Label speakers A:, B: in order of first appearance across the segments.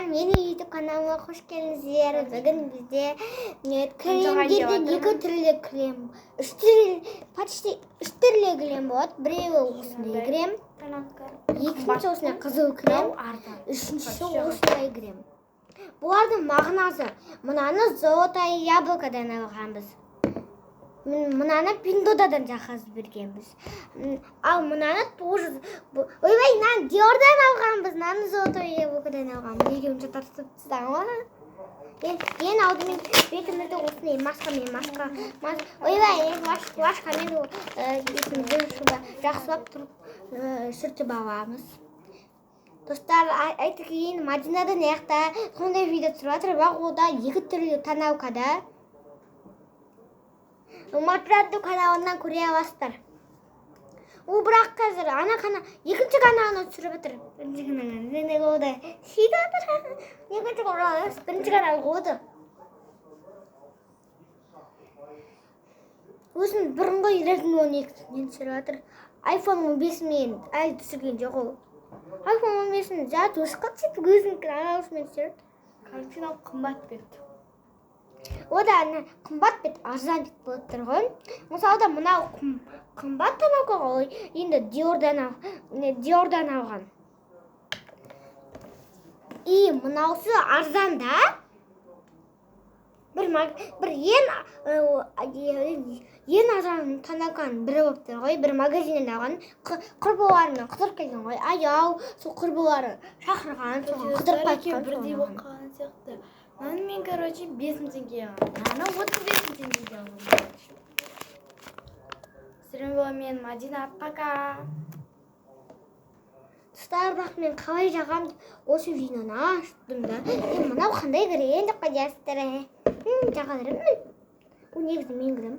A: менің YouTube каналыма қош келдіңіздер. Бүгін бізде кремдерден 2 түрлі крем, 3 түрлі крем болады. Біреуі осындай крем, екіншісі осындай қызыл крем, үшіншісі осындай крем. Бұлардың мағынасы, мынаны золотое яблокодан алғанбыз. Мынаны Пиндодадан жақсы бергенбіз. Ал мынаны тоже... Ойбай, мынаны Диордан алғанбыз, мынаны золотое яблокодан алғанбыз. Екеуін жатарсыздар ма? Ең алдымен бетімізді осындай маска. Ойбай, вашкамен бетімізді жақсылап тұрып сүртіп аламыз. Достар, айта кейін Мадинадан аяқта сондай видео түсіріп жатыр, бірақ ода 2 түрлі тоналкада. Матратты каналынан көре аласыздар. Ол бірақ қазір ана канал, екінші каналынан түсіріп жатыр. Бірінші каналынан ода сөйтіп жатыр. Екінші канал, бірінші канал ода. Өзінің бұрынғы Redmi 12-нен түсіріп жатыр. iPhone 15-мен әлі түсірген жоқ ол. iPhone 15-ін жат өшқат сөйтіп өзінің каналысымен түсіреді.
B: Картина қымбат бет.
A: Ода қымбат бет арзан бет болып тұр ғой. Мысалда мынау қымбат тоналка ғой, енді Диордан алған. И мынаусы арзан да. Бір ең арзан тоналканың бірі болып тұр ғой. Бір магазиннен алған. Құрбыларымен қыдырып келген ғой. Аяу, сол құрбылары шақырған, соған қыдырып қайтқан.
B: Бірдей болып қалған сияқты. Мен, короче, 5 теңге алғам. 35 теңге алғам. Мен Мадина, пока.
A: Достар, бірақ мен қалай жағам осы видеоны аштым да. Мынау қандай крем деп қойасыздар. Жағадырмын. Ол негізі мен крем.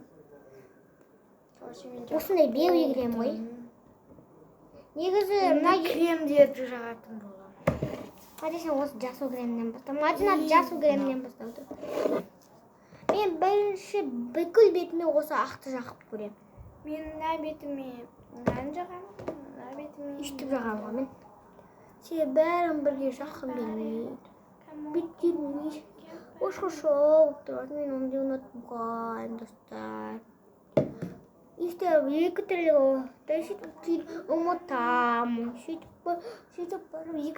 A: Осындай белый крем ғой. Негізі
B: кремдерді жағатын болам.
A: Қарайсың, осы жасыл кремнен бастау. Мадина жасыл кремнен бастауды. Мен бірінші бүкіл бетіме осы ақты жақып көрем.
B: Мен мына бетіме мынаны жағам, мына бетіме
A: үштіп жағам мен. Сен бәрін бірге жаққым келмейді. Беттеріне ош-қошол тұрады. Мен онды ұнатпаған, достар. Истер 2 түрлі сөйтіп ұмытамын. Сөйтіп барып 2